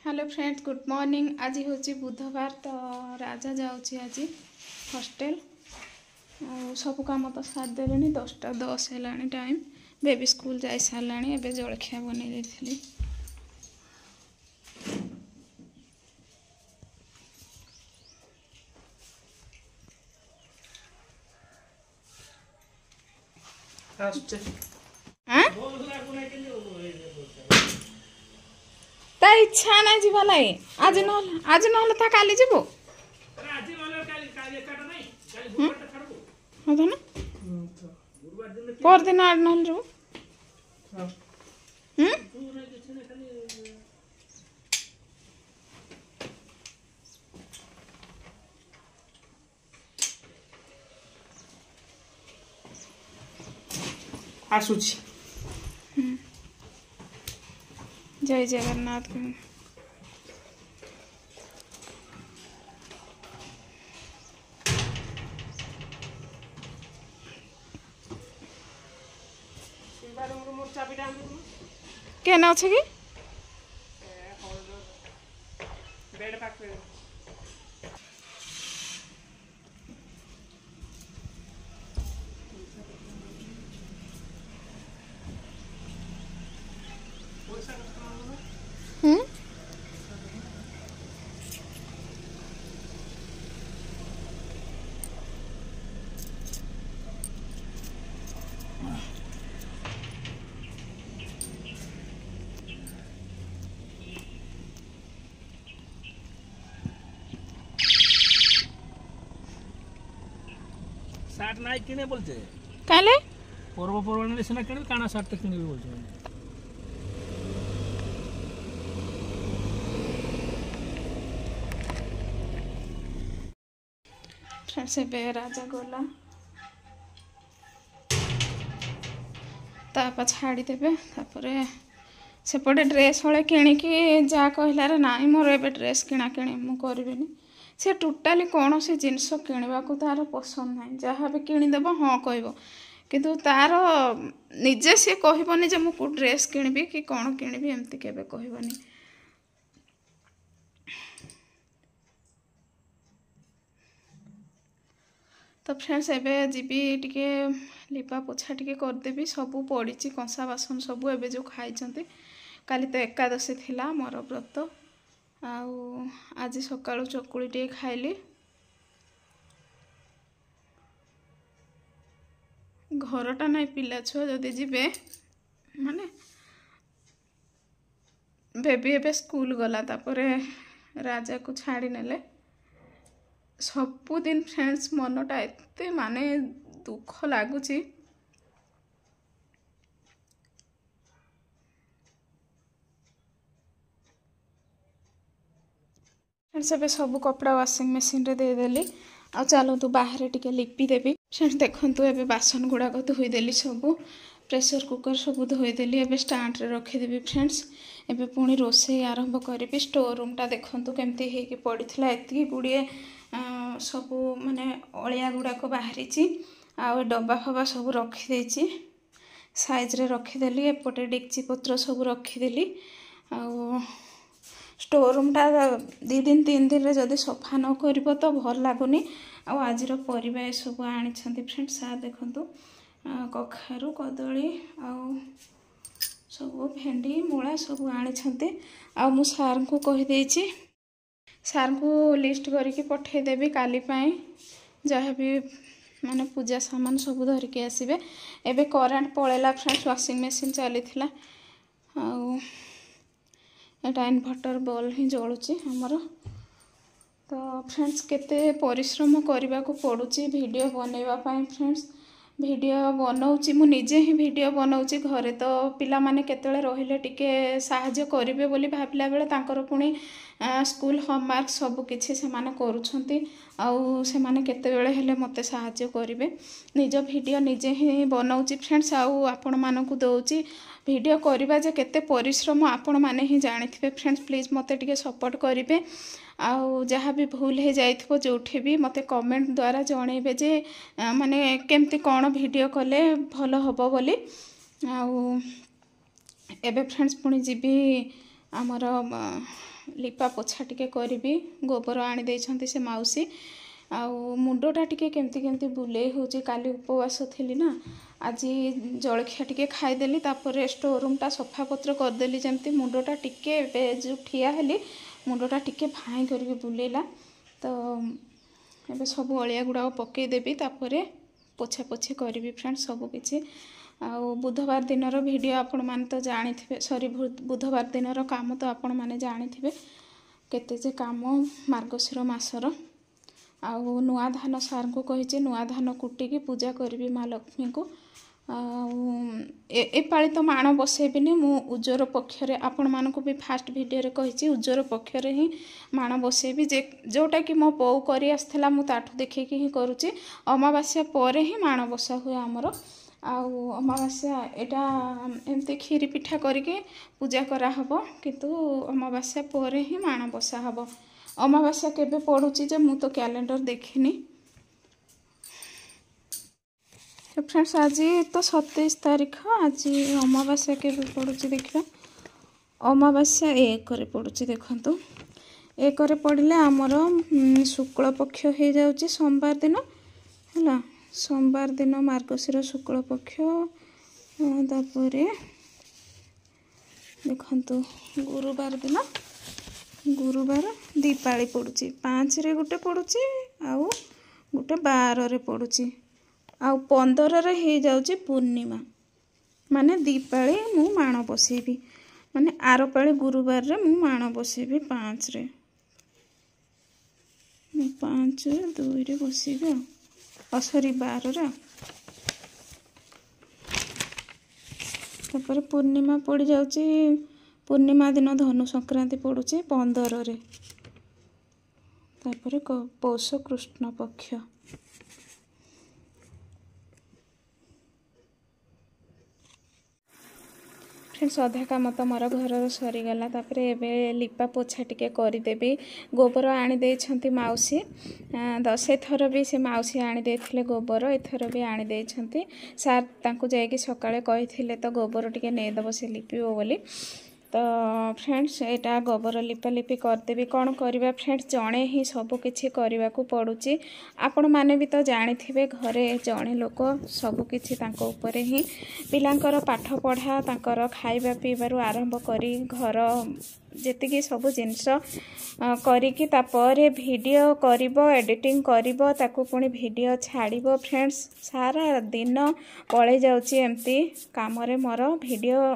Hello friends, good morning. आज हूँ बुधवार, तो राजा जाऊँगी आज हॉस्टल। सब काम तो सारिदेली। 10:10 है टाइम। बेबी स्कूल जा सारा। एवं जलखिया बनई थी। ता इच्छा ना जीवा लगे आज ना था काली जीवो ना परदिन आड़ ना जीवो। आसुची जय जगन्नाथ। केना अच्छे कि बेड पाखे শার্ট নাই কিনে বলছে কালে পর্বপর্বাণী সিনা কিনে কানা শার্ট কিনবি বলছে। से राजा गला तापा छाड़ी देबे। तापरे सेपटे ड्रेस हले किणिकी जा कहलार ना मोर एबे ड्रेस किणा किणी मु करबिनी। से टोटाली कौन से जिनस किणवा को तार पसंद ना। जहाँ भी किणीदेव हाँ कहब, किंतु तार निजे सी कहबनी जे मु ड्रेस किणबी कि कौन किणबी एमती केबे कहबनी। तो फ्रेंड्स एबे जीबी टिके लिपा पोछा टिके करदेवी। सबू पड़ी कंसा बासन सबू एबे जो खाई। काली तो एकादशी थिला मोर व्रत। आज सकाळु चकुली टे खाइली। घरटा ना पिला छुआ जदि जीवे माने बेबी एबे स्कूल गला। तापरे राजा को छाड़ी नेले। सबुदिन फ्रेंड्स मनटा एते माने दुख लगुच। सब सब कपड़ा वाशिंग मशीन रे देदेली। आ चलो तू बाहर टिके लिपि देवी। फ्रेंड्स देखंतु एबे बासन गुड़ाक धोईदेली। सबू प्रेशर कुकर सब धोईदेली। एबे स्टांड रे रखीदेवी। फ्रेंड्स एबे पुणी रोषे आरंभ करी। स्टोर रूम टा देखंतु केमती हेकी पड़ीथिला। एतिकी गुड़िए सबू माने अलिया गुड़ाक बाहरी। आ डब्बा फब्बा सब रखीदे साइज रे रखीदेली। एपटे डेक्ची पत्र सब रखीदेली। स्टोर रूम टा 2 दिन 3 दिन रे जदि सफा न करिवो तो भल लागुनी। आज परिबा सब आनी फ्रेंड्स। आ देखंतु कखारु कदली सब भेंडी मूला सब आनी। मु सार को कहीदे सार को लिस्ट करके पठेदेवी काली पाई। जहाँ भी माने पूजा सामान सब धरिकी आसबे। एबे करेंट पड़ेला फ्रेंड्स। वाशिंग मशीन चली थिला। एटा इन्वर्टर बल्ब ही जलुची हमर। तो फ्रेंड्स केते परिश्रम करने को पड़ुची वीडियो बनैबा पाई। फ्रेंड्स वीडियो बनाऊँगी मु निजे ही वीडियो बनाऊँगी। घरे तो पिला माने केतले रहिले टिके साहाଯ୍य करिवे बोली भाबिला बेले तांकर पुणी स्कूल होमवर्क सब किछि से माने करूछंती। आउ से माने केते बेले हेले मते साहाଯ୍य करिवे। निज वीडियो निजे ही बनाऊँगी फ्रेंड्स। आउ आपण मानकु दउची वीडियो करबा जे केते परिश्रम आपण माने ही जानिथिबे। फ्रेंड्स प्लीज मते टिके सपोर्ट करिवे। आउ जहाँ भी भूल हो जाइथिबो जोठी भी मते कमेंट द्वारा जणैबे जे माने केमती कौन वीडियो कले भल हबो बोली। आउ एबे फ्रेंड्स पुणी जीबी आमर लिपा पोछा टिके करी गोबर आनी देइछंती से माउसी आउ मुंडटा टिके केमती केमती बुलेई होची काली उपवास थिली ना आज जलखिया टिके खाईदेली तापर स्टोर रूमटा सफा पत्र करदेली जमती मुंडटा टिके जो ठिया हेली मुंडटा टिके भाई करके बुलेला तो एबे सब अलिया गुड़ा पकईदेवी तापर पोछा पोछी करी फ्रेंड्स सब किछि आउ बुधवार दिन वीडियो आपण माने तो जानी थे सॉरी बुधवार दिन काम तो आपण माने जानी थे केते जे काम मार्गशीर मासर आउ नुआ धान सार को कही नुआ धान कुटिकी पूजा करी माँ लक्ष्मी को एपाली तो माण बसैबिनी मु उज्जर पक्षरे आपण मानक भी फास्ट वीडियो रे कही उज्जर पक्षरे ही माण बसैबी जे जोटा कि मो पौ करी आसला मु ताठू देखिकी ही करूची अमावास्या परे ही माण बसा हुए आमर आउ अमावास्या एटा एमती खीरी पिठा करके पूजा करा हबो किंतु अमावास्या परे ही माण बसा हबो अमावास्या केबे पड़ुची जे मु तो कैलेंडर देखिनी तो फ्रेंड्स आज तो 27 तारीख आज अमावास्या केबे पड़ुची देखिबा अमावास्या 1 रे पड़ुची देखंतु 1 रे पड़िले हमर शुक्ल पक्ष हो जाउची सोमवार दिन हैला सोमवार दिन मार्गशीर शुक्ल पक्ष तापर देखंतु गुरुवार दिन गुरुवार दीपाली पड़ुची 5 रे गुटे पड़ुची आउ गुटे 12 रे पड़ुची आउ 15 रे हे जाउची पूर्णिमा माने दीपाली मु माण बसेबी माने आरपाली गुरुवार रे मु माण बसेबी 5 रे मु 5 रे 2 रे बसेबी सॉरी 12 रे तापर पूर्णिमा पड़ जाउची पूर्णिमा दिन धनु संक्रांति पड़ुची 15 रे तापर पौष कृष्ण पक्ष फ्रेंड्स अधा काम तो मोर घर सरीगला तापर एबे लिपा पोछा टिके करदेवी गोबर आनी देइछंती माउसी 10 थर भी से माउसी आनी देथिले गोबर एथर भी आनी देइछंती सार तांकु जायकी सकाळे कहिथिले तो गोबर टिके नै दबो से लिपिबो बोली तो फ्रेंड्स एटा गोबर लिपा लिपि करदेवी कौन करवा फ्रेंड्स जड़े ही सब किछि करने को पड़ुची आपण माने भी तो जानी घरे जड़े लोक सबकि उपरे ही पिलांकर पाठ पढ़ा तांकर खाइबा पीबारु आरंभ करी घर जेतिकी सब जिनस करिकी तापरे वीडियो करिबो एडिटिंग करिबो ताकू पुणी वीडियो छाड़िबो फ्रेंड्स सारा दिन पळे जाउची एमती काम रे मोर वीडियो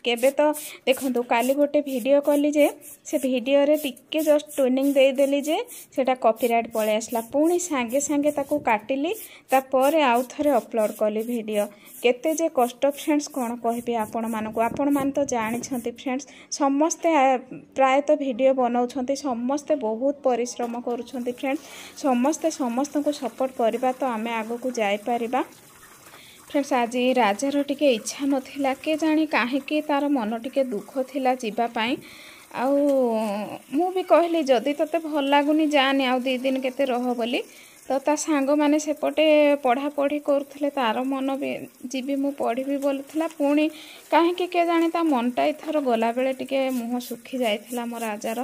केबे तो देखंतु काली गोटे वीडियो कली जे से वीडियो रे टिके जस्ट ट्यूनिंग दे देली जे सेटा कॉपीराइट पळे आसला पुणी सांगे सांगे ताकू काटिली तापरे आउ थरे अपलोड कली वीडियो केते जे कष्ट फ्रेंड्स कोन कहबे आपण मान तो जानि छंती फ्रेंड्स समस्ते प्रायतः वीडियो बनाउछंती समस्ते बहुत परिश्रम करूछंती फ्रेंड्स समस्ते समस्त को सपोर्ट करबा तो आमे आगो को जाई परिबा फ्रेंड्स आज राजार टिके इच्छा नथिला के जानी काहे तार मन टिके दुख थिला जीवा पाई आउ मु भी कहली जदि तते भल लागुनी जानी आउ 2 दिन केते रह बोली तो ता सांग माने सेपटे पढ़ा पढ़ी करुले तार मन भी जीवी मु पढ़ी बोलूला पुणी कहीं के जानी ता मनटा इथर गला बेले टिके मुह सुखी जाइथिला मो राजार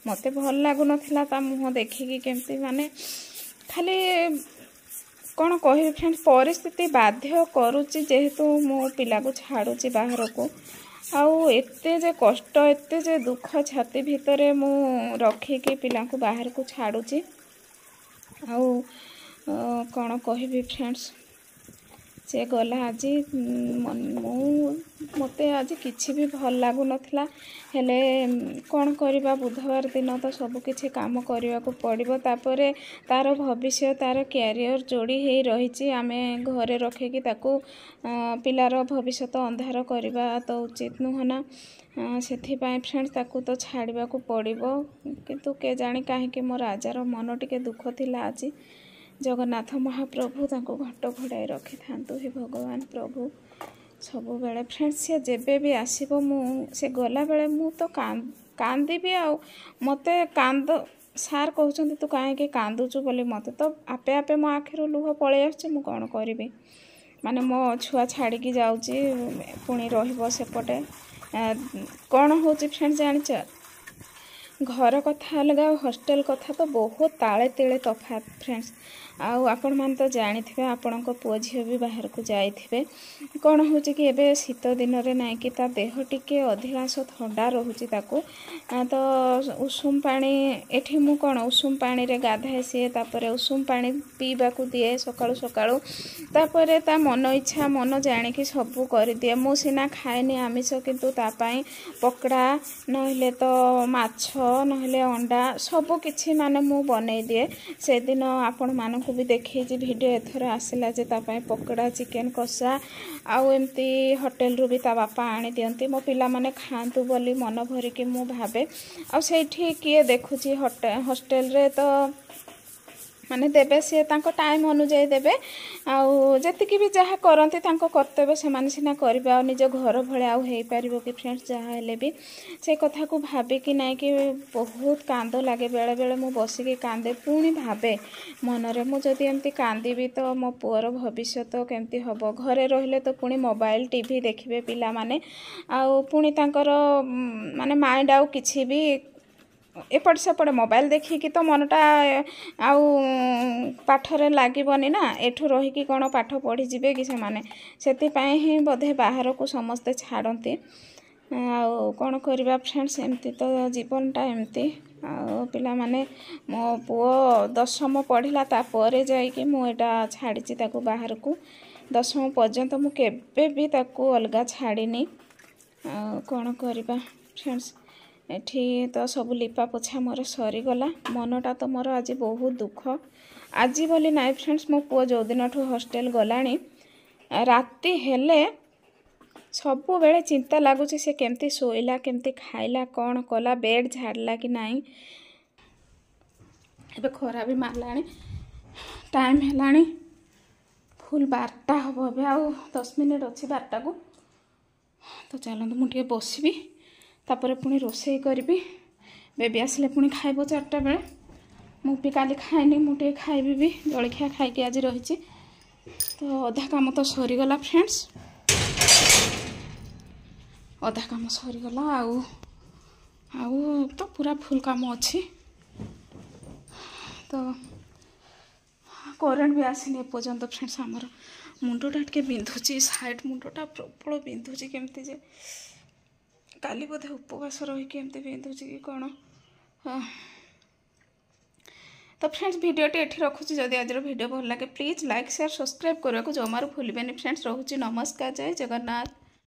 मते भल लागुन थिला ता मुह देखिकी केमती माने खाली कौन कह फ्रेंड्स परिस्थिति बाध्य करुच्ची जेहेतु मो पिला को छाड़ुची बाहर को आउ एते जे कष्ट एते जे दुख छाती भितरे मु रखिकी पिला को बाहर को छाड़ुची आउ कौन कहबी फ्रेंड्स से गला आज मते आज किछि भी भल लागु नथिला हेले कौन करबा बुधवार दिन तो सब किछि काम करबा को पड़िबो तापरे तार भविष्य तार कैरियर जोड़ी हे रहिछि आमे घरे रखेकी ताकू पिलार भविष्य तो अंधार करबा तो उचित नुहना सेथिपाई फ्रेंड्स ताकू तो छाड़बा को पड़िबो किंतु के जानी काहे कि मोर राजार मन टिके दुख थिला आज जगन्नाथ महाप्रभु ताको घट घोड़ाई रखी थांतु हे भगवान प्रभु सब बेले फ्रेंड्स से जेबे भी आसीबो मु से गला बेले मु तो कांदीबी आ मते कांद सार कहउछन तू काहे के कांदुचु बोली मते तो आपे आपे मो आखिरो लुह पळे आछे मु कोन करिबी माने मो छुआ छाड़ी की जाउची पुणी रहिबो सेपटे कौन होची फ्रेंड्स जानिछ घर कथा अलग आ हॉस्टल कथा तो बहुत ताले तेले तफात फ्रेंड्स। आउ आपण मान तो जानी थे आपण पुओ झील भी बाहर को जाइए कौन हो कि एबे शीत दिन रे ना कि ता देह टिके अधिकांश थंडा रोचे ताको तो उषुम पानी एठी मु कौन उषुम पानी रे गाधाए सी तापर उषुम पानी पीवा को दिए सकाळु सकाळु तापर ता मन इच्छा मन जानिकी सबू कर दिए। मु सीना खाएनी आमिष किंतु तापाई पकड़ा नहले तो माछ नहले अंडा सबू किछि माने मु बनै दिए। से दिन आपण मानक भी देखी वीडियो एथर आसला जे तापाई पकड़ा चिकेन कषा आउ एमती होटेल रू भी ता बापा आनी दियंती मो पिला माने खांतु बोली मन भरिकी मु भाबे आ सेठी किए देखुची हॉस्टेल रे तो माने देबे से तांको टाइम अनुଯାୟୀ देबे आउ जतिकी भी जहाँ करती कर्तव्य से माने सिना करिबा आ निज घर भले आउ हेई पारिबो कि फ्रेंड्स जहाँ हेले भी से कथा को भाबे कि नहीं कि बहुत कांद लगे बेले बेले मु बसिकी कांदे पुणी भाबे मनरे मु जदि एमती कांदीबी तो मो पुअर भविष्य केमती हबो। घरे रहिले तो पुणी मोबाइल टीवी देखिबे पिला माने आउ पुणी तांकर माने माइंड आउ किछि भी एपट सेपट मोबाइल देखिकी तो मनटा आउ पाठरे लागबनी ना एठू रहीकि कौन पाठ पढ़ी जीवे कि सेमाने सेतिपाई ही बोधे बाहर को समस्ते छाड़ती आउ कौन करवा फ्रेंड्स एमती तो जीवनटा एमती आउ पिला माने मो पुओ 10वीं पढ़िला तापर जाइकी मु एटा छाड़ी ताकू बाहर को 10वीं पर्यंत मु केबे भी ताकू अलगा छाड़ीनी आउ कौन करवा फ्रेंड्स एठी तो सब लिपा पोछा मोर सरीगला मनटा तो मोर आज बहुत दुख आज बोली नाइ फ्रेंड्स मो पुओ जो दिन हॉस्टेल गलानी राति हेले सबु बेले चिंता लगुच से केमती शोइला केमती खाइला कौन कला बेड झाड़ला कि नाई। एबे खरा भी मारलानी टाइम हेलानी फुल 12टा हम ए आउ 10 मिनिट अच्छी 12टा को तो चलते मुझे बसबी तापर पुणी रोषे करी बेबी आसिले पुणी खाइब 4टा बेले मु भी काली खाइनी मुझे खाइबी भी जलखिया खाइकी आज रही तो अधा काम तो सरीगला फ्रेंड्स अधा काम सरीगला आउ आउ तो पूरा फुल काम अच्छी तो करेन्ट भी आसनी एपर्यंत फ्रेंड्स आमर मुंडटा टे बिंधुची साइड मुंडटा प्रबल बिंधुची केमती जे काली बोधे उपवास रहीकि एमती बिंधुची कि कौन तो फ्रेंड्स वीडियोटी एठी रखुची जदि आज वीडियो भल लगे प्लीज लाइक शेयर सब्सक्राइब करने को जमारू भूलिबेनि फ्रेंड्स। रहुची नमस्कार जय जगन्नाथ।